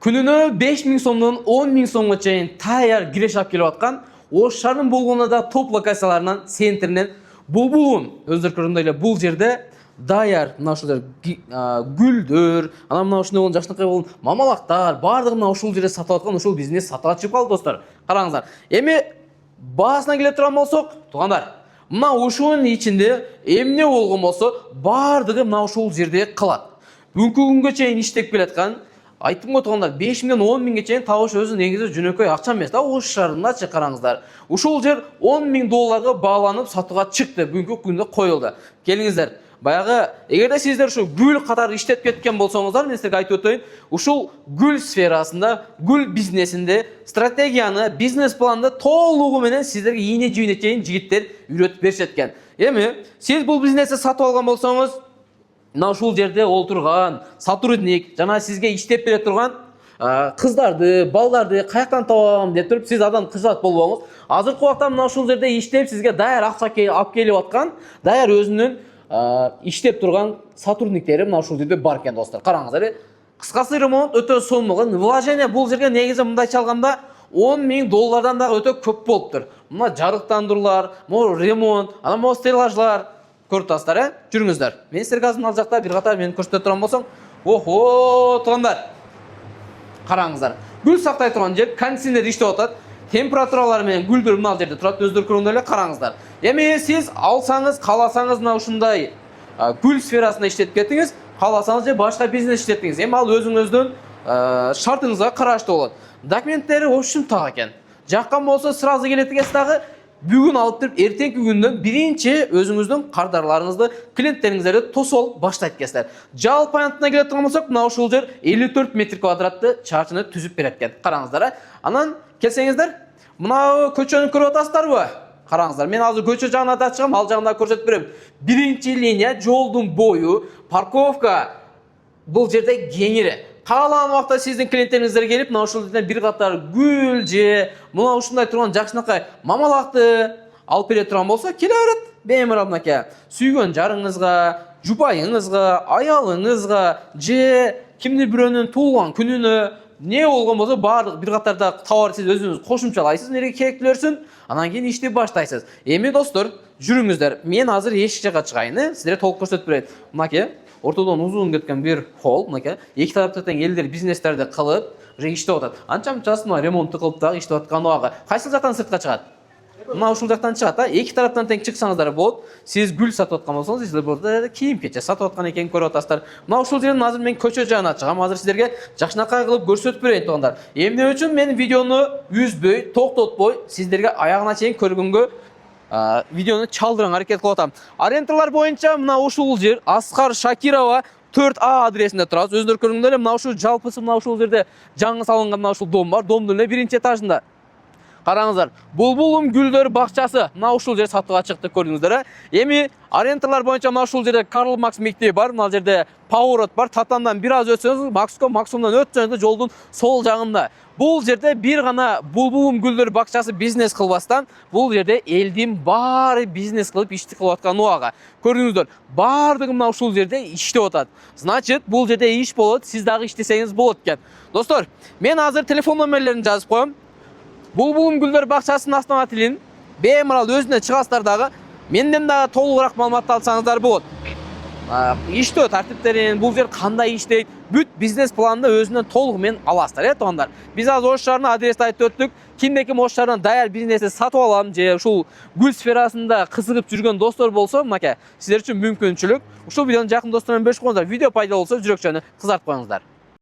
Күнүнө 5000 сомдон 10.000 сомго чейин таяр киреш алып келип аткан Ош шаарынын болгону да топ локацияларынан центринен Булбулум өздөрү эле бул жерде даяр мына ушул гүлдөр, анан мына ушундай жакшынакай болгон мамалактар баардыгын мына ушул жерде сатып аткан ушул бизнес сатып чыгып калды достор. Караңыздар. Эми баасына келе турган болсок, туугандар, мына ушунун ичинде эмне болгон болсо, баардыгы мына ушул жерде калат. Бүгүнкү күнгө чейин иштеп келаткан айттым го туугандар, 5000ден 10.000ге чейин табыш өзү негизи жөнөкөй акча эмес да, Ош шаарындачы караңыздар. Ушул жер $10.000 бааланып сатууга чыкты, бүгүнкү күндө коюлду. Келиңиздер. Баягы эгерде сиздер ушу гүл катары иштеп кеткен болсоңуздар, мен силерге айтып өтөйүн, ушул гүл сферасында, гүл бизнесинде стратегияны, бизнес планды толугу менен сиздерге ийне жибине чейин жигиттер үйрөтүп беришет экен. Эми сиз бул бизнести сатып алган болсоңуз, мына ушул жерде олтурган сотрудник, жана сизге иштеп бере турган кыздарды, балдарды каяктан табам деп туруп сиз адам кыжат болбоңуз. Азыркы убакта мына ушул жерде иштеп сизге даяр акча алып келип аткан, даяр өзүнүн иштеп турган сотрудниктери мына ушул жерде бар экен достор. Караңыздар, кыскасы ремонт өтө сомдуу. Вложение бул жерге негизи мындайча алганда $10.000 дагы өтө көп болуптур. Мына жарыктандыруулар, могу ремонт, анан могу стеллажлар көрүп атасыздар, жүрүңүздөр. Мен силерге азыр ал жакта бир катар мени көрсөтө турган болсоң, охо, туугандар. Караңыздар. Гүл сактай турган жер, кондиционер иштеп атат. Температуралар менен гүлдөр мына жерде турат, өздөрү көргөндөй эле караңыздар. Эми сиз алсаңыз, кааласаңыз мына ушундай гүл сферасында иштеп кетиңиз, кааласаңыз же башка бизнес иштетиңиз. Эми ал өзүңүздүн шартыңызга караштуу болот. Документтери общем так экен. Жаккан болсо сразу келет экенсиз дагы, бүгүн алып туруп эртеңки күндөн биринчи өзүңүздүн кардарларыңызды, клиенттериңиздерди тосуп алып баштайт экенсиздер. Жалпы аянтына келе турган болсок, мына ушул жер 54 метр квадратты чарчыны түзүп берет экен. Караңыздар, анан келсеңиздер, мына көчөнү көрүп атасыздарбы? Караңыздар, мен азыр көчө жагына да чыгам, ал жагында көрсөтүп берем. Биринчи линия жолдун бою, парковка бул жерде кеңири. Каалаган убакта сиздин клиенттериңиздер келип, мына ушул жерден бир катар гүл же мына ушундай турган жакшынакай мамалакты алып бере турган болсо, келе берет. Бемурат мынакей. Сүйгөн жарыңызга, жубайыңызга, аялыңызга же кимдир бирөөнүн туулган күнүнө не болгон болсо баардык бир катарда товар сиз өзүңүз кошумчалайсыз, неге керектүүлөрсүн, анан кийин ишти баштайсыз. Эми достор, жүрүңүздөр. Мен азыр эшик жакка чыгайын, сиздерге толук көрсөтүп берет. Мынакей, ортодон узун кеткен бир холл, мынакей. Эки тарапта тең элдер бизнестерди кылып, же иштеп атат. Анча-мынчасын ремонтту кылып дагы иштеп аткан убагы. Кайсы жактан сыртка чыгат? Мына ушул жактан чыгат, эки тараптан тең чыксаңыздар болот. Сиз гүл сатып аткан болсоңуз, сиздер burada кийим-кече сатып аткан экенин көрүп атасыздар. Мына ушул жерден азыр мен көчө жагына чыгам. Азыр сиздерге жакшынакай кылып көрсөтүп берейин туугандар. Эмне үчүн мен видеону үзбөй, токтотпой, сиздерге аягына чейин көргөнгө видеону чалдырганга аракет кылып атам. Арендалар боюнча мына ушул жер Аскар Шакирова 4А адресинде турабыз. Өздөрү көргөндөй эле мына ушул жалпысы мына ушул жерде жаңы салынган мына ушул дом бар. Домдун эле биринчи этажында. Караңыздар, Булбулум гүлдөр бакчасы мына ушул жер сатууга чыкты, көрдүңүздөр. Эми арендалар боюнча мына ушул жерде Карл Макс мектеби бар, мына жерде поворот бар. Татамдан бир аз өтсөңүз, Максумдан өтсөңүз жолдун сол жагында. Бул жерде бир гана Булбулум гүлдөр бакчасы бизнес кылбастан, бул жерде элдин баары бизнес кылып ишти кылып аткан убага. Көрдүңүздөр, баардыгы мына ушул жерде иштеп атат. Значит, бул жерде иш болот, сиз дагы иштесеңиз болот экен. Достор, мен азыр телефон номерлерин жазып коем. Булбулум гүлдөр бакчасынын автомобилин бемурал өзүнө чыгасыздар дагы, менден дагы толугураак маалымат алсаңыздар болот. Иштөө тартиптерин, бул жер кандай иштейт, бүт бизнес планды өзүнөн толугу менен аласыздар, туугандар. Биз азыр Ош шаарына адрести айтып өттүк. Кимде ким Ош шаарынан даяр бизнести сатып алам же ушул гүл сферасында кызыгып жүргөн достор болсо, мынакей, сиздер үчүн мүмкүнчүлүк. Ушул видеону жакын достор менен бөлүшүп коюңуздар. Видео пайдалуу болсо жүрөкчөнү кызартып коюңуздар.